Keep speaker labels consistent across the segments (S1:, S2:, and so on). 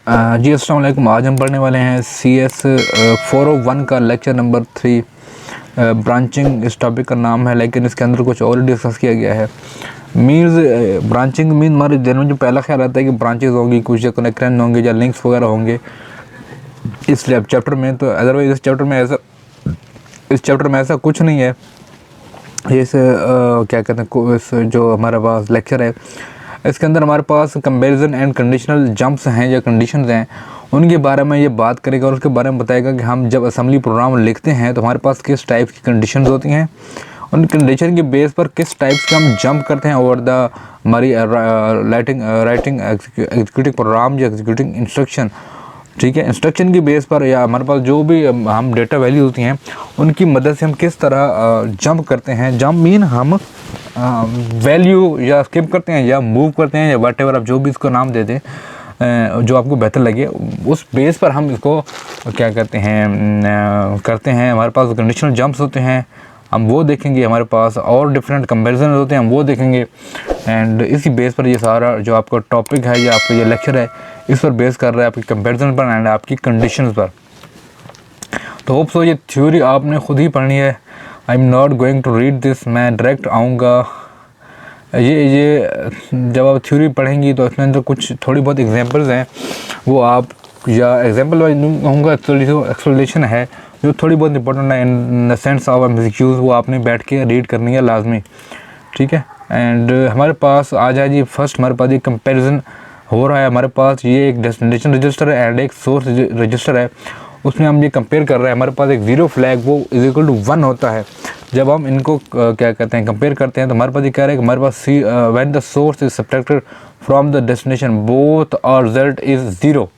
S1: जी अस्सलाम वालेकुम। आज हम पढ़ने वाले हैं CS 401 का लेक्चर नंबर 3। ब्रांचिंग इस टॉपिक का नाम है, लेकिन इसके अंदर कुछ और डिस्कस किया गया है। मीन्स ब्रांचिंग मीन हमारे दिल में जो पहला ख्याल आता है कि ब्रांचेस होंगी, कुछ कनेक्शन होंगे या लिंक्स वगैरह होंगे इस चैप्टर में। तो अदरवाइज इस चैप्टर में ऐसा कुछ नहीं है। जैसे क्या कहते हैं, इस जो हमारे पास लेक्चर है इसके अंदर हमारे पास कंपैरिजन एंड कंडीशनल जंप्स हैं या कंडीशंस हैं, उनके बारे में ये बात करेगा और उसके बारे में बताएगा कि हम जब असेंबली प्रोग्राम लिखते हैं तो हमारे पास किस टाइप की कंडीशंस होती हैं, उन कंडीशन के बेस पर किस टाइप्स का हम जंप करते हैं ओवर द हमारी राइटिंग एग्जीक्यूटिव प्रोग्राम या एग्जीक्यूटिंग इंस्ट्रक्शन। ठीक है, इंस्ट्रक्शन की बेस पर या हमारे पास जो भी हम डेटा वैल्यू होती हैं उनकी मदद से हम किस तरह जंप करते हैं। जंप मीन हम वैल्यू या स्किप करते हैं या मूव करते हैं या वट एवर आप जो भी इसको नाम दे दें, जो आपको बेहतर लगे उस बेस पर हम इसको क्या कहते हैं करते हैं। हमारे पास कंडीशनल जंप्स होते हैं, हम वो देखेंगे। हमारे पास और डिफरेंट कंपैरिजन होते हैं, हम वो देखेंगे। एंड इसी बेस पर ये सारा जो आपका टॉपिक है या आपका ये लेक्चर है इस पर बेस कर रहा है, आपकी कंपैरिजन पर एंड आपकी कंडीशंस पर। तो होप सो ये थ्योरी आपने खुद ही पढ़नी है। I am not going to read this, मैं डायरेक्ट आऊँगा। ये जब आप थ्योरी पढ़ेंगी तो इसमें अंदर कुछ थोड़ी बहुत एग्जांपल्स हैं, वो आप या एग्जांपल वाइज कहूँगा, एक्सप्लेनेशन है जो थोड़ी बहुत इंपॉर्टेंट है in the sense of MCQs, वो आपने बैठ के रीड करनी है लाजमी। ठीक है, एंड हमारे पास आ जाए जी फर्स्ट हमारे पास ये कंपैरिजन हो रहा है। हमारे पास ये एक डेस्टिनेशन रजिस्टर है एंड एक सोर्स रजिस्टर है, उसमें हम ये कंपेयर कर रहे हैं। हमारे पास एक ज़ीरो फ्लैग वो इज इक्वल टू 1 होता है। जब हम इनको क्या कहते हैं कंपेयर करते हैं तो हमारे पास ये कह रहा है कि हमारे पास when the source is subtracted from the destination both और रिजल्ट इज़ ज़ीरो।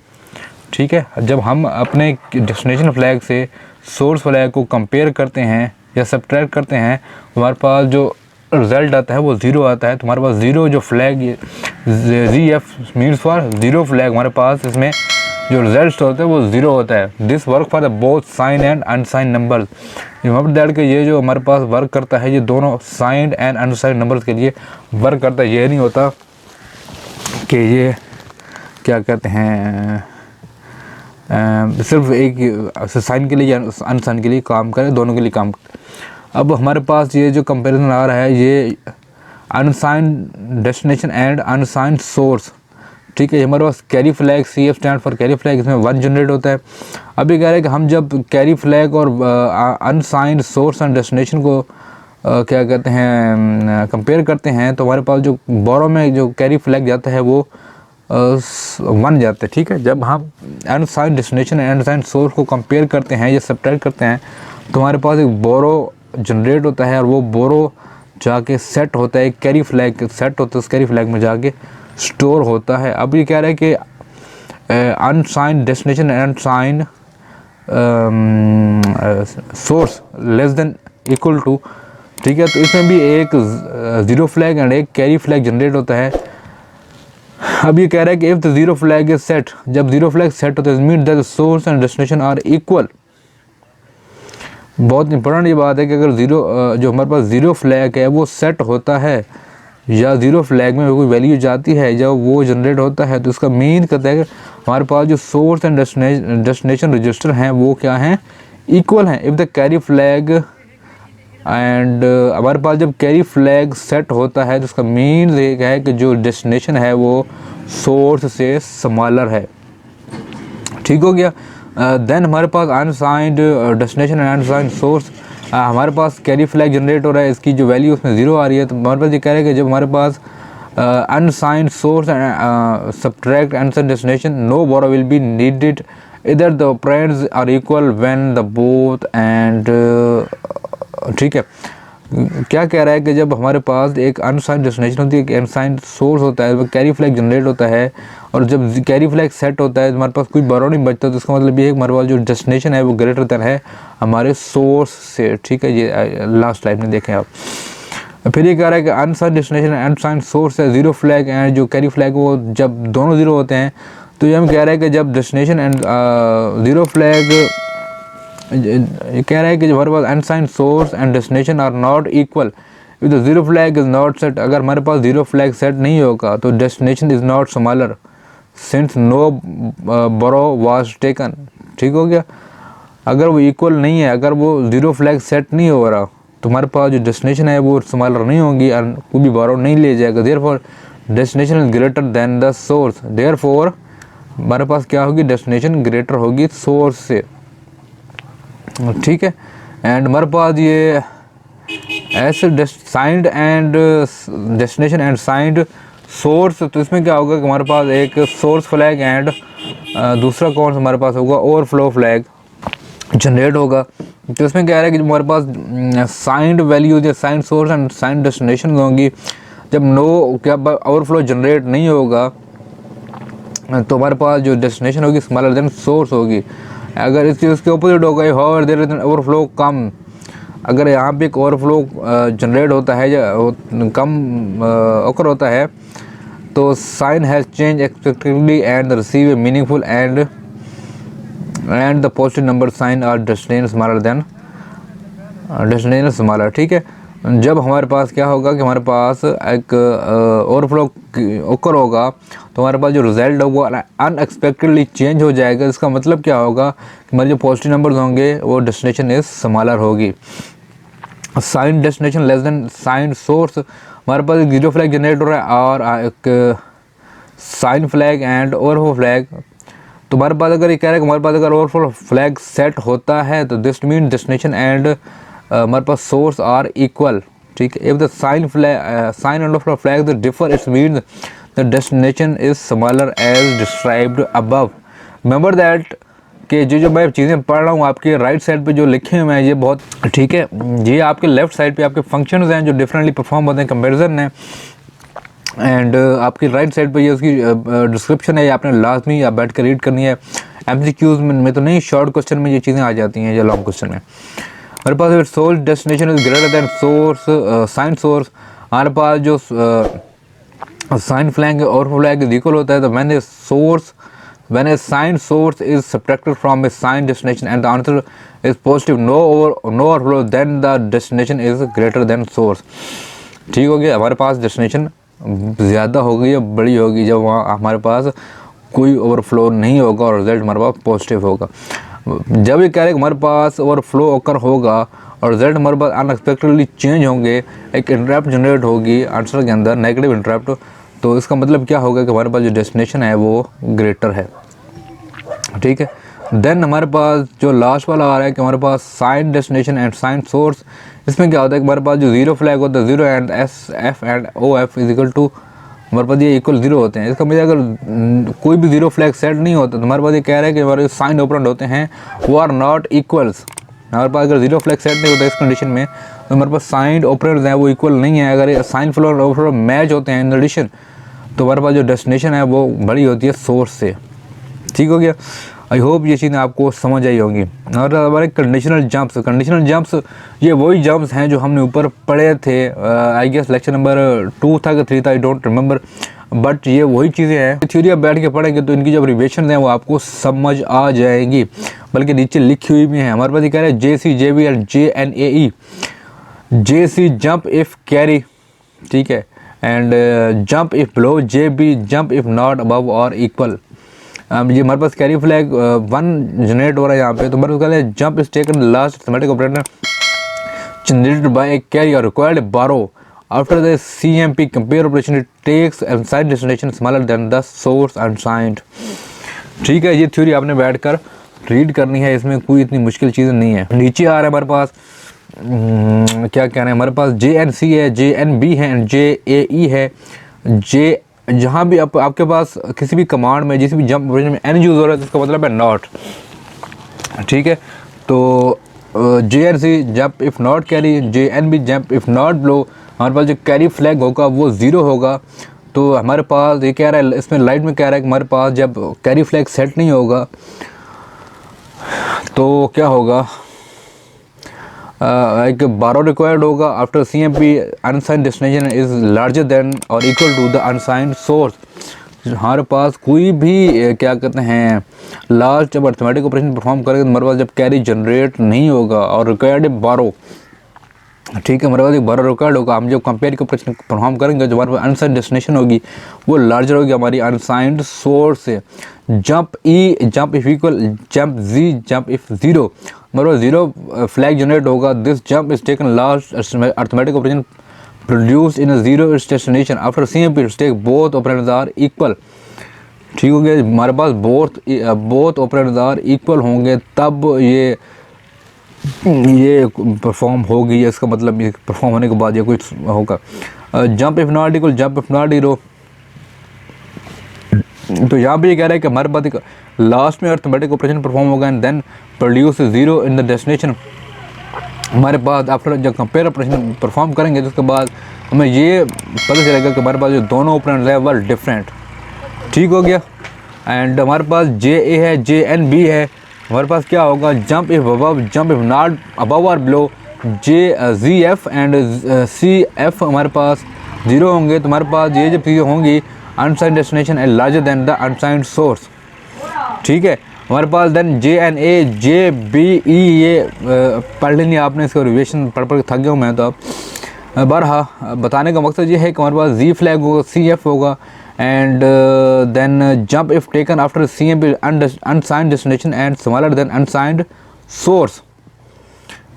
S1: ठीक है, जब हम अपने डेस्टिनेशन फ्लैग से सोर्स फ्लैग को कंपेयर करते हैं या सब्ट्रैक्ट करते हैं तो हमारे पास जो रिज़ल्ट आता है वो ज़ीरो आता है। तो हमारे पास ज़ीरो जो flag ZF means for zero flag, हमारे पास इसमें जो रिजल्ट होता है वो ज़ीरो होता है। This work for the both sign and unsign number. Remember that कि ये जो हमारे पास वर्क करता है ये दोनों साइंड एंड अनसाइंड नंबर्स के लिए वर्क करता है। ये नहीं होता कि ये क्या कहते हैं सिर्फ एक साइन के लिए या अनसाइन के लिए काम करे, दोनों के लिए काम करे। अब हमारे पास ये जो कंपैरिजन आ रहा है ये unsigned destination and unsigned source. ठीक है, हमारे पास carry flag CF stand for carry flag, इसमें 1 जनरेट होता है। अभी कह रहे हैं कि हम जब कैरी फ्लैग और अनसाइंड सोर्स एंड डेस्टिनेशन को क्या कहते हैं कंपेयर करते हैं तो हमारे पास जो बोरो में जो कैरी फ्लैग जाता है वो 1 जाता है। ठीक है, जब हम unsigned destination and unsigned source को कंपेयर करते हैं या सब्ट्रैक्ट करते हैं तो हमारे पास एक बोरो जनरेट होता है और वो बोरो जाके सेट होता है, कैरी फ्लैग सेट होता है, उस कैरी फ्लैग में जाके स्टोर होता है। अब ये कह रहा है कि unsigned destination and unsigned source less than equal to. ठीक है, तो इसमें भी एक ज़ीरो फ्लैग एंड एक कैरी फ्लैग जनरेट होता है। अब ये कह रहा है कि if the zero flag is set, जब ज़ीरो फ्लैग सेट होता है mean that the source and destination are equal. बहुत इंपॉर्टेंट ये बात है कि अगर जो हमारे पास ज़ीरो फ्लैग है वो सेट होता है या ज़ीरो फ्लैग में कोई वैल्यू जाती है जब वो जनरेट होता है तो उसका मीन कहता है कि हमारे पास जो सोर्स एंड डेस्टिनेशन रजिस्टर हैं वो क्या हैं, इक्वल हैं। If the carry flag and हमारे पास जब कैरी फ्लैग सेट होता है तो उसका मीन ये है कि जो डेस्टिनेशन है वो सोर्स से स्मॉलर है। ठीक हो गया। देन हमारे पास unsigned destination and unsigned source, हमारे पास कैरी फ्लैग जनरेट हो रहा है, इसकी जो वैल्यू उसमें ज़ीरो आ रही है। तो हमारे पास ये कह रहे हैं कि जब हमारे पास unsigned source and subtract unsigned destination no borrow will be needed either the operands are equal when the both and. ठीक है, क्या कह रहा है कि जब हमारे पास एक अनसाइंड डेस्टिनेशन होती है, एक अनसाइंड सोर्स होता है, वो कैरी फ्लैग जनरेट होता है और जब कैरी फ्लैग सेट होता है तो हमारे पास कोई बोरो नहीं बचता। तो इसका मतलब ये है कि हमारे पास जो डेस्टिनेशन है वो ग्रेटर देन है हमारे सोर्स से। ठीक है, ये लास्ट लाइन में देखें आप। फिर ये कह रहा है कि अनसाइंड डेस्टिनेशन अनसाइंड सोर्स है ज़ीरो फ्लैग एंड जो कैरी फ्लैग वो जब दोनों ज़ीरो होते हैं तो ये हम कह रहे हैं कि जब डेस्टिनेशन एंड ज़ीरो फ्लैग, ये कह रहा है कि जो हमारे पास unsigned source and destination are not equal if the zero flag is not set. अगर हमारे पास ज़ीरो फ्लैग सेट नहीं होगा तो destination is not smaller since no borrow was taken. ठीक हो गया। अगर वो इक्वल नहीं है, अगर वो ज़ीरो फ्लैग सेट नहीं हो रहा, तुम्हारे पास जो डेस्टिनेशन है वो स्मॉलर नहीं होगी और कोई भी बोरो नहीं ले जाएगा। Therefore destination is greater then the source. Therefore हमारे पास क्या होगी, डेस्टिनेशन ग्रेटर होगी सोर्स से। ठीक है। एंड हमारे पास ये ऐसे signed and destination and signed source, तो इसमें क्या होगा कि हमारे पास एक सोर्स फ्लैग एंड दूसरा कौन सा हमारे पास होगा, ओवरफ्लो फ्लैग जनरेट होगा। तो इसमें क्या है कि हमारे पास साइंड वैल्यूज या signed source and signed destination होंगी। जब नो क्या ओवरफ्लो जनरेट नहीं होगा तो हमारे पास जो डेस्टिनेशन होगी स्मॉलर देन सोर्स होगी। अगर इसके अपोजिट होगा, how there is an overflow come, अगर यहाँ पे एक ओवरफ्लो जनरेट होता है या कम ओकर होता है, तो sign has change expectedly and receive a meaningful and the positive number sign are destination smaller than destination smaller. ठीक है। जब हमारे पास क्या होगा कि हमारे पास एक ओवरफ्लो ओकर होगा तो हमारे पास जो रिजल्ट होगा अनएक्सपेक्टेडली चेंज हो जाएगा। इसका मतलब क्या होगा कि हमारे जो पॉजिटिव नंबर्स होंगे वो डेस्टिनेशन इज स्मॉलर होगी। Sign destination less than sign source, हमारे पास एक जीरो फ्लैग जनरेट हो रहा है और एक sign flag and overflow flag. तो हमारे पास अगर ये कह रहा है कि हमारे पास अगर ओवरफ्लो फ्लैग सेट होता है तो दिस मीन डेस्टिनेशन एंड हमारे पास सोर्स आर इक्वल। ठीक है। If the sign and overflow flag differ, it's mean the destination is smaller as described above. Remember that कि जो मैं चीज़ें पढ़ रहा हूँ आपके राइट साइड पे जो लिखे हुए हैं ये बहुत ठीक है, ये आपके लेफ्ट साइड पे आपके फंक्शंस हैं जो डिफरेंटली परफॉर्म होते हैं, कंपैरिजन है। एंड आपकी राइट साइड पे ये उसकी डिस्क्रिप्शन है, ये आपने लाजमी आप बैठ कर रीड करनी है। एमसीक्यूज में तो नहीं, शॉर्ट क्वेश्चन में ये चीज़ें आ जाती हैं या लॉन्ग क्वेश्चन में। हमारे पास source destination is greater than source sign source, हमारे पास जो साइन फ्लैग और फ्लैग इज इक्वल होता है तो मैंने source when a sign source is subtracted from a sign destination and the answer is positive, no overflow, then the destination is greater than source। ठीक हो गया। हमारे पास डेस्टिनेशन ज़्यादा होगी या बड़ी होगी जब वहाँ हमारे पास कोई ओवरफ्लो नहीं होगा और रिजल्ट हमारे पास पॉजिटिव होगा। जब ये कह रहे हैं हमारे पास ओवरफ्लो ओकर होगा और रिजल्ट हमारे पास अनएक्सपेक्टेडली चेंज होंगे, एक इंटरप्ट जनरेट होगी आंसर के अंदर, नेगेटिव इंटरप्ट, तो इसका मतलब क्या होगा कि हमारे पास जो डेस्टिनेशन है वो ग्रेटर है। ठीक है। देन हमारे पास जो लास्ट वाला आ रहा है कि हमारे पास sign destination and sign source, इसमें क्या होता है कि हमारे पास जो जीरो फ्लैग होता है, zero and S F and O F is equal to, हमारे पास ये इक्वल जीरो होते हैं। इसका मतलब अगर कोई भी जीरो फ्लैग सेट नहीं होता तो हमारे पास ये कह रहा है कि हमारे जो साइन ऑपरेंड होते हैं वो आर नॉट इक्वल्स। हमारे पास अगर जीरो फ्लैग सेट नहीं होता इस कंडीशन में तो हमारे पास साइन ऑपरेंड्स हैं वो इक्वल नहीं है। अगर साइन फ्लो मैच होते हैं इन एडिशन तो हमारे पास जो डेस्टिनेशन है वो बड़ी होती है सोर्स से। ठीक हो गया। आई होप ये चीज़ें आपको समझ आई होंगी। और हमारे कंडीशनल जंप्स ये वही जंप्स हैं जो हमने ऊपर पढ़े थे, आई गेस लेक्चर नंबर 2 था कि 3 था, आई डोंट रिमेंबर, बट ये वही चीज़ें हैं। थ्योरी आप बैठ के पढ़ेंगे तो इनकी जो रिविजन हैं वो आपको समझ आ जाएंगी, बल्कि नीचे लिखी हुई भी हैं। हमारे पास ये कह रहे हैं JC JB and JNAE। JC jump if carry, ठीक है, and jump if below, JB jump if not above और इक्वल। ये हमारे पास कैरी फ्लैग 1 जनरेट हो रहा है यहाँ पे, तो हमारे पास jump is taken last arithmetic operator generated by a carry और required borrow after the CMP compare operation it takes and sign destination smaller than the source unsigned. ठीक है। ये थ्योरी आपने बैठकर रीड करनी है, इसमें कोई इतनी मुश्किल चीज़ नहीं है। नीचे आ रहा है हमारे पास क्या कह रहे हैं, हमारे पास JNC है, JNB है एंड JAE है। जहाँ भी आपके पास किसी भी कमांड में जिस भी जंप ऑपरेशन में एन यूज़ हो रहा है तो इसका मतलब है नॉट। ठीक है। तो JNC jump if not carry, JNB jump if not blow, हमारे पास जो कैरी फ्लैग होगा वो ज़ीरो होगा। तो हमारे पास ये कह रहा है, इसमें लाइट में कह रहा है कि हमारे पास जब कैरी फ्लैग सेट नहीं होगा तो क्या होगा, एक बारो रिक्वायर्ड होगा after CMP unsigned destination is larger than और equal to the unsigned source. हमारे पास कोई भी क्या कहते हैं लास्ट जब अरिथमेटिक ऑपरेशन परफॉर्म करेगा तो हमारे पास जब कैरी जनरेट नहीं होगा और रिक्वायर्ड बारो, ठीक है, हमारे पास एक बड़ा रिकॉर्ड होगा। हम जब कंपेयर के प्रश्न परफॉर्म करेंगे, जो हमारे पास अनसाइंड डेस्टिनेशन होगी वो लार्जर होगी हमारी अनसाइंड सोर्स से। Jump E, jump if equal jump G, jump if zero, हमारे पास जीरो फ्लैग जनरेट होगा। This jump is taken last arithmetic operation produce in zero its destination after CMP take both operands are equal. ठीक हो गया, हमारे पास both operands are equal होंगे तब ये परफॉर्म होगी। इसका मतलब ये परफॉर्म होने के बाद ये कुछ होगा। Jump if not equal jump if not zero, तो यहाँ पे ये कह रहा है कि हमारे पास एक लास्ट में अर्थमेटिक ऑपरेशन परफॉर्म होगा and then produce zero in the destination. हमारे पास आफ्टर जब कंपेयर ऑपरेशन परफॉर्म करेंगे तो उसके बाद हमें ये पता चलेगा कि हमारे पास जो दोनों ऑपरेंड्स हैं वह डिफरेंट। ठीक हो गया, एंड हमारे पास JA है, JNB है। हमारे पास क्या होगा, jump if above jump if not above और बिलो, ZF एंड CF हमारे पास जीरो होंगे। तो हमारे पास ये जब चीज़ें होंगी unsigned destination and larger than the unsigned source. ठीक है, हमारे पास देन JNA JBE ये पढ़ लेंगे आपने, इसका रिविजन पढ़ थक गया हूँ मैं तो। अब बरहा बताने का मकसद ये है कि हमारे पास Z फ्लैग होगा, CF होगा and then jump if taken after CMP unsigned destination and smaller than unsigned source.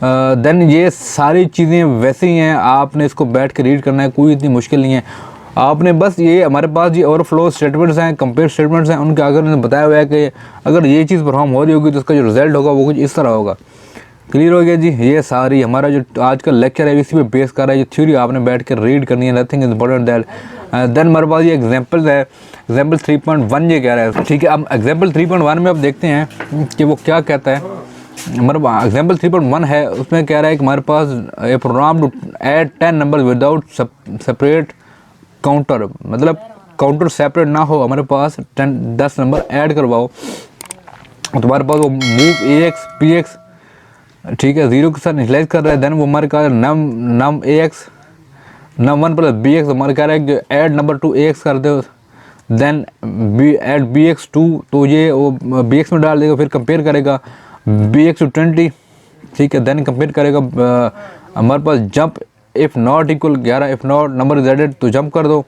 S1: Then ये सारी चीज़ें वैसे ही हैं, आपने इसको बैठ के रीड करना है, कोई इतनी मुश्किल नहीं है। आपने बस ये हमारे पास ये ओवरफ्लो स्टेटमेंट्स हैं, कंपेयर स्टेटमेंट्स हैं, उनके अगर उन्होंने बताया हुआ है कि अगर ये चीज़ परफॉर्म हो रही होगी तो उसका जो रिजल्ट होगा वो कुछ इस तरह होगा। क्लियर हो गया जी। ये सारी हमारा जो आज का लेक्चर है इसी पे बेस कर रहा है। ये थ्योरी आपने बैठ कर रीड करनी है, nothing is important that. Then हमारे पास ये एग्जाम्पल है, एग्जाम्पल 3.1 ये कह रहा है। ठीक है, अब एग्जाम्पल 3.1 में अब देखते हैं कि वो क्या कहता है। हमारे एग्जाम्पल 3.1 है, उसमें कह रहा है कि हमारे पास a program to add 10 number without separate counter, मतलब काउंटर सेपरेट ना हो, हमारे पास 10 नंबर ऐड करवाओ। तो हमारे पास वो मूव AX PX, ठीक है, जीरो के साथ इनिशियलाइज कर रहा है। देन वो हमारे कहा नम AX नम 1 प्लस BX, हमारे कह रहा है कि ऐड नंबर 2 AX कर दो। देन ऐड BX 2, तो ये वो BX में डाल देगा, फिर कंपेयर करेगा BX to 20। ठीक है, देन कंपेयर करेगा। हमारे पास jump if not equal 11 if not number is added तो जंप कर दो।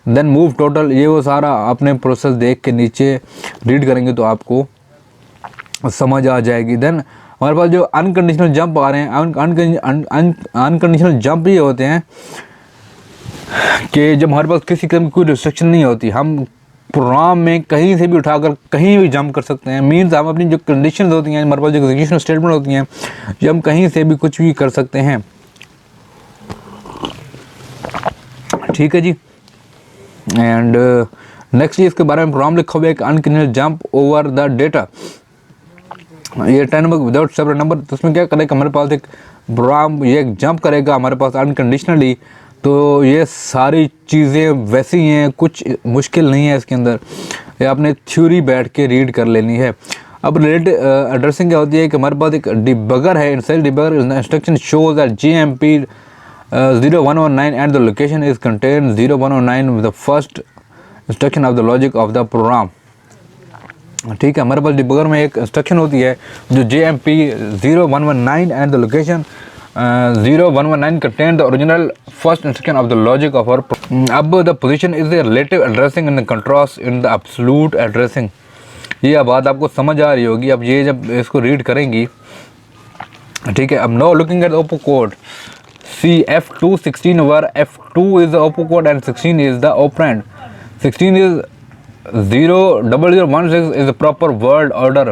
S1: देन मूव टोटल, ये वो सारा आपने प्रोसेस देख के नीचे रीड करेंगे तो आपको समझ आ जाएगी। देन हमारे पास जो अनकंडीशनल जंप आ रहे हैं, अनकंडीशनल जंप ये होते हैं कि जब हमारे पास किसी किस्म की कोई रिस्ट्रिक्शन नहीं होती, हम प्रोग्राम में कहीं से भी उठाकर कहीं भी जंप कर सकते हैं। मीन्स हम अपनी जो कंडीशंस होती हैं, हमारे पास जो एग्जीक्यूशन स्टेटमेंट होती हैं, जो हम कहीं से भी कुछ भी कर सकते हैं। ठीक है जी। एंड नेक्स्ट इसके बारे में प्रोग्राम लिखा हुआ है कि unconditional jump over the data. ये 10 नंबर विदाउट सेपरेट नंबर, तो उसमें क्या करेगा, हमारे पास एक प्रोग्राम ये जंप करेगा हमारे पास अनकंडीशनली। तो ये सारी चीज़ें वैसी हैं, कुछ मुश्किल नहीं है इसके अंदर, ये आपने थ्योरी बैठ के रीड कर लेनी है। अब रिलेटेड एड्रेसिंग क्या होती है कि हमारे पास एक डिबगर है, inside debugger instruction shows that JMP 0119 and the location is contain 0109 with the first instruction of the logic of the program. ठीक है, हमारे पास डिबगर में एक इंस्ट्रक्शन होती है जो JMP 0119 and the location 0119 contain the original first instruction of the logic of our अब the position is the relative addressing and the contrast in the absolute addressing। ये बात आपको समझ आ रही होगी। अब ये जब इसको रीड करेंगी, ठीक है, अब now looking at the oppo code CF2 16 where F2 is the oppo code and 16 is the operand। 16 is 00016 is the proper word order।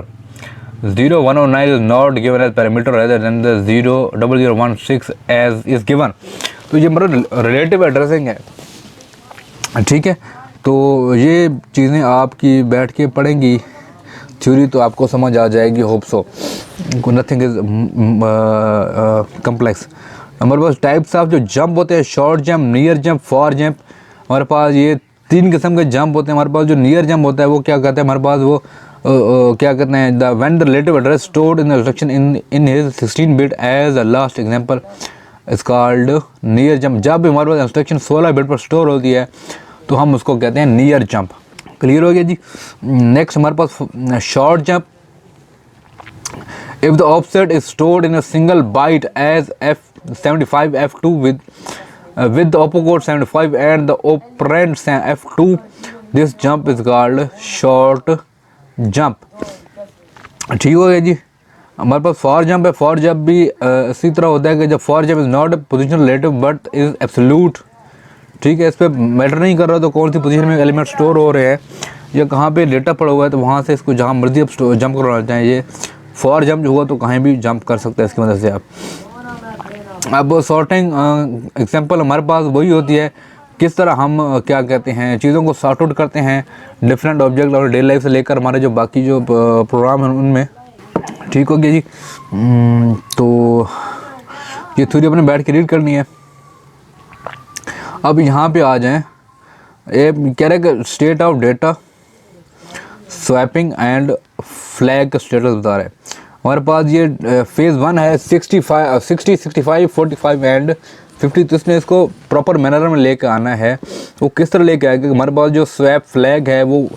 S1: 0109 is not given as parameter rather than the 00016 as is given। तो ये मतलब relative addressing है। ठीक है, तो ये चीज़ें आपकी बैठ के पढ़ेंगी थ्योरी तो आपको समझ आ जाएगी, hope so, nothing is complex. हमारे पास टाइप्स ऑफ जो जंप होते हैं, short jump, near jump, for jump. हमारे पास ये 3 किस्म के जंप होते हैं। हमारे पास जो नियर जंप होता है वो क्या कहते हैं, हमारे पास वो क्या कहते हैं, the when the relative address stored in the instruction in his 16 bit as a last example is called near jump. जब भी हमारे पास इंस्ट्रक्शन 16 बिट पर स्टोर होती है तो हम उसको कहते हैं नियर जंप। क्लियर हो गया जी। नेक्स्ट हमारे पास short jump. If the offset is stored in a single byte as 75 F2 with the opcode 75 and the operand F2, this jump is called short jump। ठीक हो गया जी। हमारे पास फॉर जंप है। फॉर जंप भी इसी तरह होता है कि जब for jump is not position relative but is absolute. ठीक है, इस पर मैटर नहीं कर रहा तो कौन सी पोजीशन में एलिमेंट स्टोर हो रहे हैं या कहाँ पे डेटा पड़ा हुआ है, तो वहाँ से इसको जहाँ मर्जी आप जंप करवाना चाहें। ये फॉर जंप जो हुआ तो कहीं भी जंप कर सकते हैं इसकी मदद से आप। अब सॉर्टिंग एग्जांपल हमारे पास वही होती है, किस तरह हम क्या कहते हैं चीज़ों को सॉर्ट आउट करते हैं डिफरेंट ऑब्जेक्ट और डेली लाइफ से लेकर हमारे जो बाकी जो प्रोग्राम हैं उनमें। ठीक हो गया जी। तो ये थ्योरी अपने बैठ के रीड करनी है। अब यहाँ पे आ जाएं, ये कह रहे हैं कि state of data swapping and flag का स्टेटस बता रहे हैं। हमारे पास ये फेज़ 1 है 60, 65, 45 एंड 50। तो इसने इसको प्रॉपर मैनर में लेकर आना है। वो किस तरह लेके आएगा, हमारे पास जो स्वैप फ्लैग है वो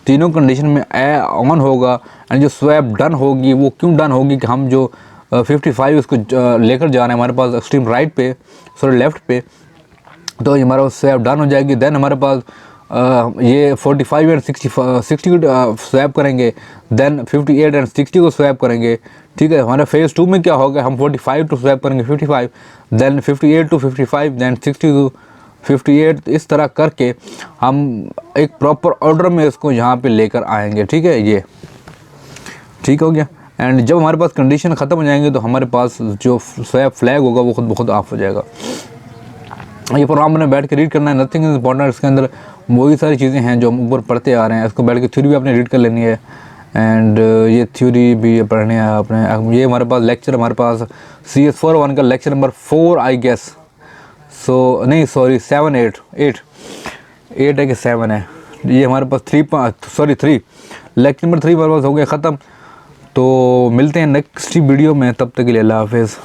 S1: तीनों कंडीशन में ऑन होगा एंड जो स्वैप डन होगी वो क्यों डन होगी कि हम जो 55 इसको लेकर जा रहे हैं हमारे पास एक्सट्रीम राइट पे, सॉरी लेफ़्ट पे, तो हमारा स्वैप डन हो जाएगी। देन हमारे पास ये 45 एंड 60 को स्वैप करेंगे, देन 58 एंड 60 को स्वैप करेंगे। ठीक है, हमारे फेज़ 2 में क्या होगा, हम 45 टू स्वैप करेंगे 55, देन 58 टू 55, देन 60 टू 58। इस तरह करके हम एक प्रॉपर ऑर्डर में इसको यहाँ पे लेकर आएंगे। ठीक है, ये ठीक हो गया। एंड जब हमारे पास कंडीशन ख़त्म हो जाएंगे तो हमारे पास जो स्वैप फ्लैग होगा वो खुद ब खुद ऑफ हो जाएगा। ये प्रोग्राम मैंने बैठ के रीड करना है, नथिंग इज इम्पॉर्टेंट। इसके अंदर वही सारी चीज़ें हैं जो हम ऊपर पढ़ते आ रहे हैं। इसको बैठ के थ्योरी भी आपने रीड कर लेनी है एंड ये थ्योरी भी पढ़नी है आपने। ये हमारे पास लेक्चर, हमारे पास CS401 का लेक्चर नंबर 4 आई गेस, सो नहीं सॉरी 7 8 है कि 7 है। ये हमारे पास 3 लेक्चर नंबर 3 हमारे पास हो गया ख़त्म। तो मिलते हैं नेक्स्ट वीडियो में, तब तक के लिए अल्लाह हाफिज़।